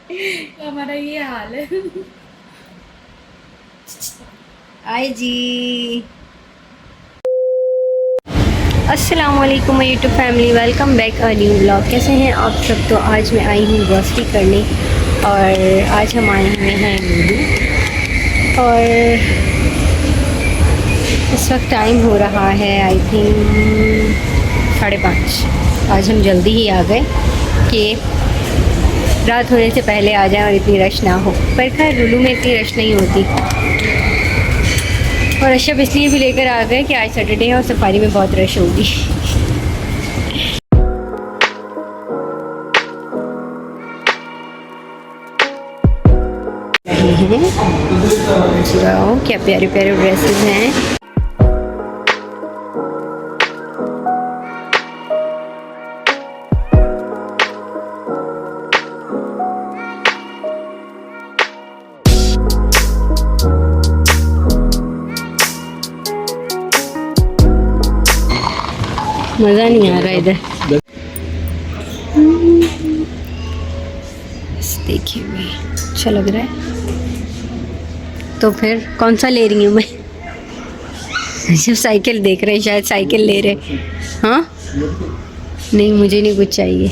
हमारा ये हाल है। आए जी। अस्सलाम वालेकुम my YouTube family, welcome back a new blog. कैसे हैं आप सब? तो आज मैं आई हूँ ग्रॉसरी करने और आज हम आए हुए हैं लूलू। और इस वक्त टाइम हो रहा है आई थिंक 5:30। आज हम जल्दी ही आ गए कि रात होने से पहले आ जाएं और इतनी रश ना हो। पर खैर लूलू में इतनी रश नहीं होती। और अशब इसलिए भी लेकर आ गए कि आज सैटरडे है और सफारी में बहुत रश होगी। क्या प्यारे प्यारे ड्रेसेस हैं। मज़ा नहीं आ रहा इधर। देखिए भाई, अच्छा लग रहा है। तो फिर कौन सा ले रही हूँ मैं? सिर्फ साइकिल देख रहे, शायद साइकिल ले रहे। हाँ, नहीं मुझे नहीं कुछ चाहिए।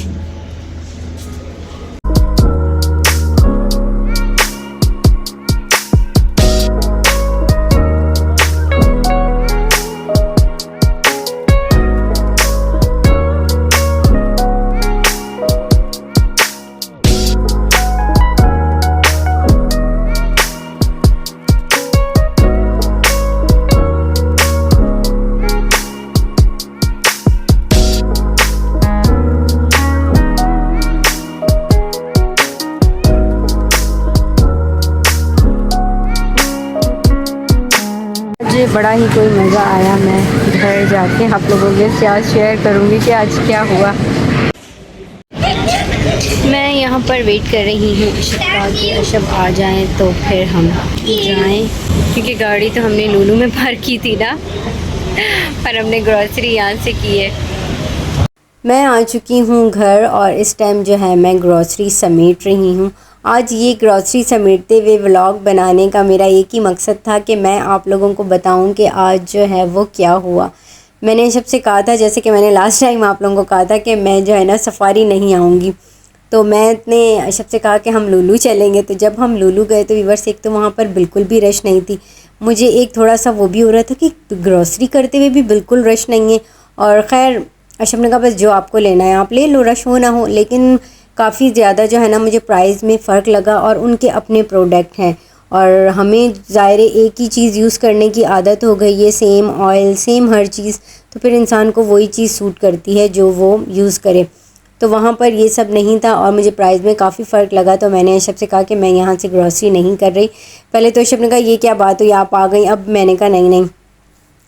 मुझे बड़ा ही कोई मज़ा आया। मैं घर जाके आप लोगों के साथ शेयर करूँगी कि आज क्या हुआ। मैं यहाँ पर वेट कर रही हूँ अशब का कि अशब आ जाएं तो फिर हम जाएं, क्योंकि गाड़ी तो हमने लूलू में पार्क की थी ना, पर हमने ग्रॉसरी यहाँ से की है। मैं आ चुकी हूँ घर और इस टाइम जो है मैं ग्रॉसरी समेट रही हूँ। आज ये ग्रॉसरी समेटते हुए व्लॉग बनाने का मेरा एक ही मकसद था कि मैं आप लोगों को बताऊं कि आज जो है वो क्या हुआ। मैंने सबसे कहा था, जैसे कि मैंने लास्ट टाइम आप लोगों को कहा था कि मैं जो है ना सफारी नहीं आऊँगी, तो मैंने सबसे कहा कि हम लूलू चलेंगे। तो जब हम लूलू गए तो व्यूअर्स, एक तो वहाँ पर बिल्कुल भी रश नहीं थी। मुझे एक थोड़ा सा वो भी हो रहा था कि ग्रॉसरी करते हुए भी बिल्कुल रश नहीं है। और ख़ैर अशब ने कहा बस जो आपको लेना है आप ले लो, रश हो ना हो। लेकिन काफ़ी ज़्यादा जो है ना मुझे प्राइस में फ़र्क लगा, और उनके अपने प्रोडक्ट हैं और हमें ज़ाहिर एक ही चीज़ यूज़ करने की आदत हो गई है, सेम ऑयल सेम हर चीज़, तो फिर इंसान को वही चीज़ सूट करती है जो वो यूज़ करे। तो वहाँ पर ये सब नहीं था और मुझे प्राइस में काफ़ी फ़र्क लगा। तो मैंने अशब से कहा कि मैं यहाँ से ग्रॉसरी नहीं कर रही। पहले तो अशब ने कहा ये क्या बात हुई, आप आ गई। अब मैंने कहा नहीं नहीं।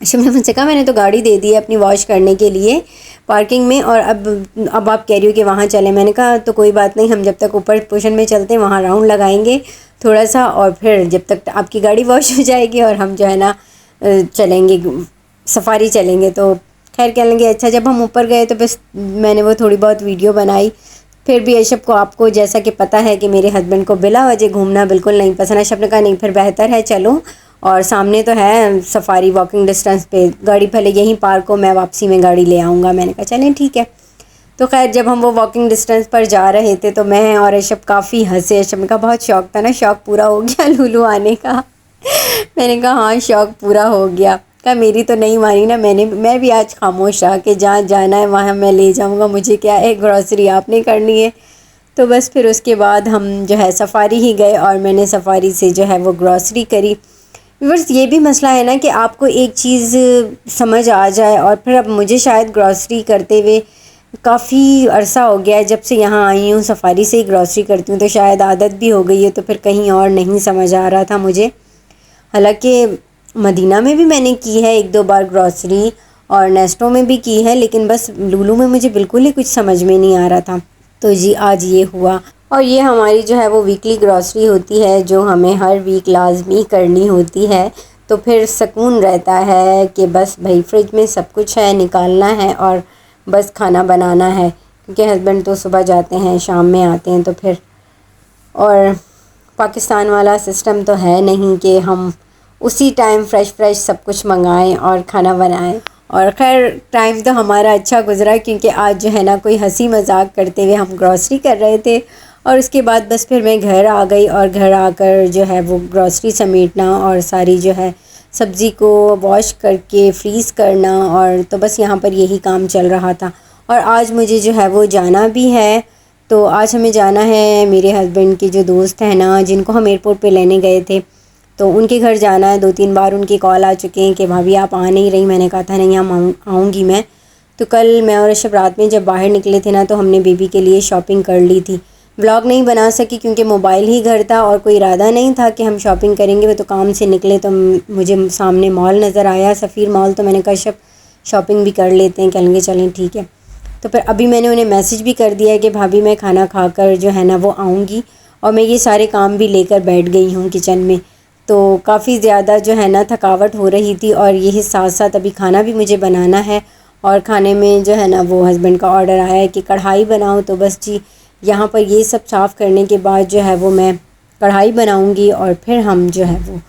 अशब ने मुझसे कहा मैंने तो गाड़ी दे दी है अपनी वॉश करने के लिए पार्किंग में, और अब आप कह रही हो कि वहाँ चलें। मैंने कहा तो कोई बात नहीं, हम जब तक ऊपर पोर्शन में चलते हैं वहाँ राउंड लगाएंगे थोड़ा सा, और फिर जब तक आपकी गाड़ी वॉश हो जाएगी और हम जो है ना चलेंगे, सफारी चलेंगे। तो खैर कह लेंगे अच्छा। जब हम ऊपर गए तो बस मैंने वो थोड़ी बहुत वीडियो बनाई। फिर भी अशब को, आपको जैसा कि पता है कि मेरे हस्बैंड को बिला वजह घूमना बिल्कुल नहीं पसंद। अशब ने कहा नहीं फिर बेहतर है चलो, और सामने तो है सफारी वॉकिंग डिस्टेंस पे, गाड़ी पहले यहीं पार्क हो, मैं वापसी में गाड़ी ले आऊँगा। मैंने कहा चलें ठीक है। तो खैर जब हम वो वॉकिंग डिस्टेंस पर जा रहे थे तो मैं और अशब काफ़ी हंसे। अशब का बहुत शौक था ना, शौक पूरा हो गया लूलू आने का। मैंने कहा हाँ शौक पूरा हो गया। कहा मेरी तो नहीं मानी ना, मैं भी आज खामोश रहा कि जहाँ जाना है वहाँ मैं ले जाऊँगा, मुझे क्या है, ग्रॉसरी आपने करनी है। तो बस फिर उसके बाद हम जो है सफारी ही गए और मैंने सफारी से जो है वो ग्रॉसरी करी। बस ये भी मसला है ना कि आपको एक चीज़ समझ आ जाए, और फिर अब मुझे शायद ग्रॉसरी करते हुए काफ़ी अरसा हो गया है, जब से यहाँ आई हूँ सफारी से ही ग्रॉसरी करती हूँ, तो शायद आदत भी हो गई है। तो फिर कहीं और नहीं समझ आ रहा था मुझे। हालांकि मदीना में भी मैंने की है 1-2 बार ग्रॉसरी, और नेस्टो में भी की है, लेकिन बस लूलू में मुझे बिल्कुल ही कुछ समझ में नहीं आ रहा था। तो जी आज ये हुआ। और ये हमारी जो है वो वीकली ग्रॉसरी होती है जो हमें हर वीक लाजमी करनी होती है। तो फिर सुकून रहता है कि बस भाई फ्रिज में सब कुछ है, निकालना है और बस खाना बनाना है, क्योंकि हस्बैंड तो सुबह जाते हैं शाम में आते हैं, तो फिर और पाकिस्तान वाला सिस्टम तो है नहीं कि हम उसी टाइम फ़्रेश सब कुछ मंगाएं और खाना बनाएं। और खैर टाइम तो हमारा अच्छा गुज़रा, क्योंकि आज जो है ना कोई हंसी मजाक करते हुए हम ग्रॉसरी कर रहे थे और उसके बाद बस फिर मैं घर आ गई और घर आकर जो है वो ग्रॉसरी समेटना और सारी जो है सब्ज़ी को वॉश करके फ्रीज़ करना, और तो बस यहाँ पर यही काम चल रहा था। और आज मुझे जो है वो जाना भी है, तो आज हमें जाना है मेरे हस्बैंड के जो दोस्त हैं ना, जिनको हम एयरपोर्ट पे लेने गए थे, तो उनके घर जाना है। 2-3 बार उनके कॉल आ चुके हैं कि भाभी आप आ नहीं रही। मैंने कहा था नहीं हम आऊँगी मैं। तो कल मैं और अशब रात में जब बाहर निकले थे ना, तो हमने बेबी के लिए शॉपिंग कर ली थी। व्लॉग नहीं बना सकी क्योंकि मोबाइल ही घर था और कोई इरादा नहीं था कि हम शॉपिंग करेंगे। वो तो काम से निकले तो मुझे सामने मॉल नज़र आया, सफ़ीर मॉल, तो मैंने कहा अशब शॉपिंग भी कर लेते हैं। कहेंगे चलें ठीक है। तो फिर अभी मैंने उन्हें मैसेज भी कर दिया है कि भाभी मैं खाना खाकर जो है ना वो आऊँगी, और मैं ये सारे काम भी लेकर बैठ गई हूँ किचन में। तो काफ़ी ज़्यादा जो है ना थकावट हो रही थी, और यही साथ साथ अभी खाना भी मुझे बनाना है। और खाने में जो है ना वो हस्बैंड का ऑर्डर आया है कि कढ़ाई बनाऊँ, तो बस जी यहाँ पर ये सब साफ़ करने के बाद जो है वो मैं कढ़ाई बनाऊँगी और फिर हम जो है वो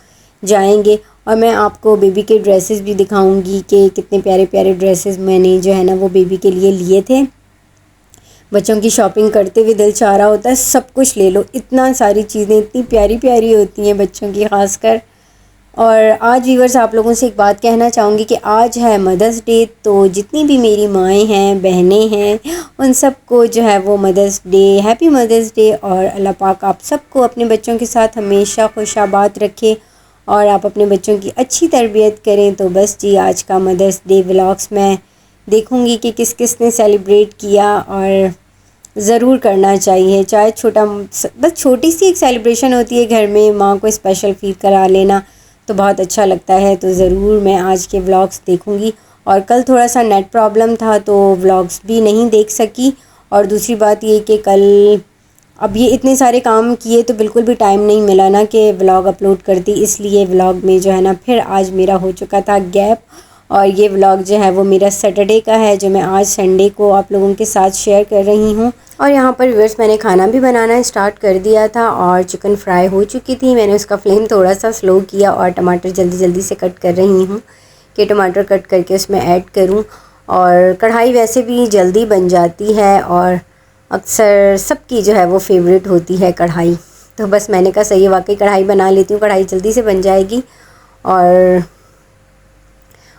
जाएंगे। और मैं आपको बेबी के ड्रेसेस भी दिखाऊंगी कि कितने प्यारे प्यारे ड्रेसेस मैंने जो है ना वो बेबी के लिए थे। बच्चों की शॉपिंग करते हुए दिल चाह रहा होता है सब कुछ ले लो, इतना सारी चीज़ें इतनी प्यारी प्यारी होती हैं बच्चों की ख़ासकर। और आज व्यूअर्स आप लोगों से एक बात कहना चाहूँगी कि आज है मदर्स डे, तो जितनी भी मेरी माएँ हैं, बहनें हैं, उन सबको जो है वो mother's day, happy mother's day. और अल्लाह पाक आप सबको अपने बच्चों के साथ हमेशा खुशाबाद रखे और आप अपने बच्चों की अच्छी तरबियत करें। तो बस जी आज का मदर्स डे व्लॉग्स मैं देखूँगी कि किस किस ने सेलिब्रेट किया, और ज़रूर करना चाहिए, चाहे छोटा बस छोटी सी एक सेलिब्रेशन होती है घर में, माँ को स्पेशल फील करा लेना तो बहुत अच्छा लगता है। तो ज़रूर मैं आज के व्लॉग्स देखूँगी। और कल थोड़ा सा नेट प्रॉब्लम था तो व्लॉग्स भी नहीं देख सकी। और दूसरी बात ये कि कल अब ये इतने सारे काम किए तो बिल्कुल भी टाइम नहीं मिला ना कि व्लॉग अपलोड करती, इसलिए व्लॉग में जो है ना फिर आज मेरा हो चुका था गैप। और ये व्लॉग जो है वो मेरा सैटरडे का है, जो मैं आज संडे को आप लोगों के साथ शेयर कर रही हूँ। और यहाँ पर व्यूअर्स मैंने खाना भी बनाना स्टार्ट कर दिया था और चिकन फ्राई हो चुकी थी। मैंने उसका फ्लेम थोड़ा सा स्लो किया और टमाटर जल्दी जल्दी से कट कर रही हूँ कि टमाटर कट करके उसमें ऐड करूँ। और कढ़ाई वैसे भी जल्दी बन जाती है और अक्सर सबकी जो है वो फेवरेट होती है कढ़ाई, तो बस मैंने कहा सही है वाकई कढ़ाई बना लेती हूँ, कढ़ाई जल्दी से बन जाएगी। और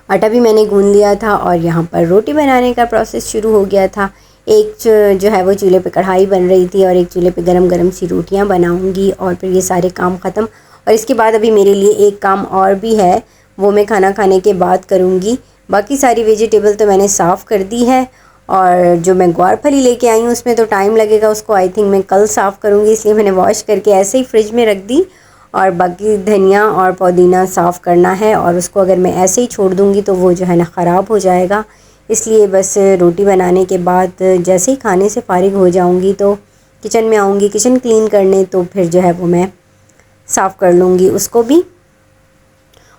आटा भी मैंने गूंद लिया था और यहाँ पर रोटी बनाने का प्रोसेस शुरू हो गया था। एक जो है वो चूल्हे पे कढ़ाई बन रही थी और एक चूल्हे पे गरम गरम सी रोटियाँ बनाऊँगी और फिर ये सारे काम ख़त्म। और इसके बाद अभी मेरे लिए एक काम और भी है, वो मैं खाना खाने के बाद करूँगी। बाकी सारी वेजिटेबल तो मैंने साफ़ कर दी है, और जो मैं ग्वार फली लेके आई हूँ उसमें तो टाइम लगेगा, उसको आई थिंक मैं कल साफ़ करूँगी, इसलिए मैंने वॉश करके ऐसे ही फ्रिज में रख दी। और बाकी धनिया और पुदीना साफ़ करना है, और उसको अगर मैं ऐसे ही छोड़ दूँगी तो वो जो है ना ख़राब हो जाएगा। इसलिए बस रोटी बनाने के बाद जैसे ही खाने से फ़ारिग हो जाऊँगी तो किचन में आऊँगी किचन क्लीन करने, तो फिर जो है वो मैं साफ़ कर लूँगी उसको भी।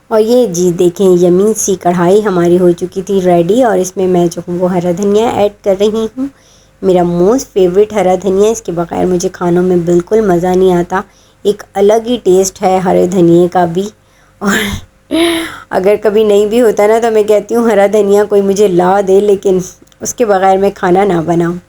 और ये जी देखें यमी सी कढ़ाई हमारी हो चुकी थी रेडी, और इसमें मैं जो हूँ वो हरा धनिया ऐड कर रही हूँ। मेरा मोस्ट फेवरेट हरा धनिया, इसके बगैर मुझे खानों में बिल्कुल मज़ा नहीं आता। एक अलग ही टेस्ट है हरे धनिए का भी। और अगर कभी नहीं भी होता ना तो मैं कहती हूँ हरा धनिया कोई मुझे ला दे, लेकिन उसके बगैर मैं खाना ना बनाऊँ।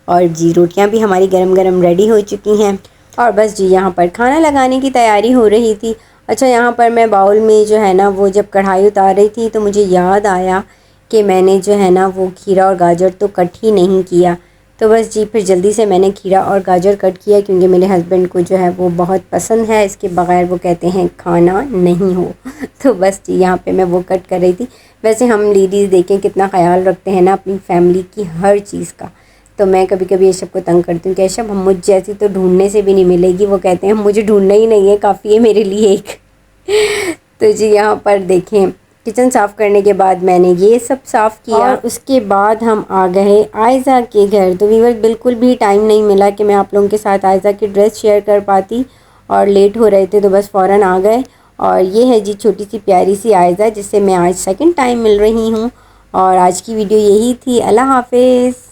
और जी रोटियाँ भी हमारी गरम गरम रेडी हो चुकी हैं, और बस जी यहाँ पर खाना लगाने की तैयारी हो रही थी। अच्छा यहाँ पर मैं बाउल में जो है ना वो जब कढ़ाई उतार रही थी तो मुझे याद आया कि मैंने जो है ना वो खीरा और गाजर तो कट ही नहीं किया। तो बस जी फिर जल्दी से मैंने खीरा और गाजर कट किया, क्योंकि मेरे हस्बैंड को जो है वो बहुत पसंद है, इसके बगैर वो कहते हैं खाना नहीं हो। तो बस जी यहाँ पे मैं वो कट कर रही थी। वैसे हम लेडीज़ देखें कितना ख्याल रखते हैं ना अपनी फैमिली की हर चीज़ का। तो मैं कभी कभी ये सब को तंग करती हूँ कि ऐसा हम मुझ जैसी तो ढूंढने से भी नहीं मिलेगी। वो कहते हैं मुझे ढूंढना ही नहीं है, काफ़ी है मेरे लिए एक। तो जी यहाँ पर देखें किचन साफ़ करने के बाद मैंने ये सब साफ़ किया, और उसके बाद हम आ गए आयज़ा के घर। तो व्यूअर्स बिल्कुल भी टाइम नहीं मिला कि मैं आप लोगों के साथ आयज़ा की ड्रेस शेयर कर पाती, और लेट हो रहे थे तो बस फ़ौरन आ गए। और ये है जी छोटी सी प्यारी सी आयज़ा, जिससे मैं आज सेकंड टाइम मिल रही हूँ। और आज की वीडियो यही थी। अल्लाह हाफिज़।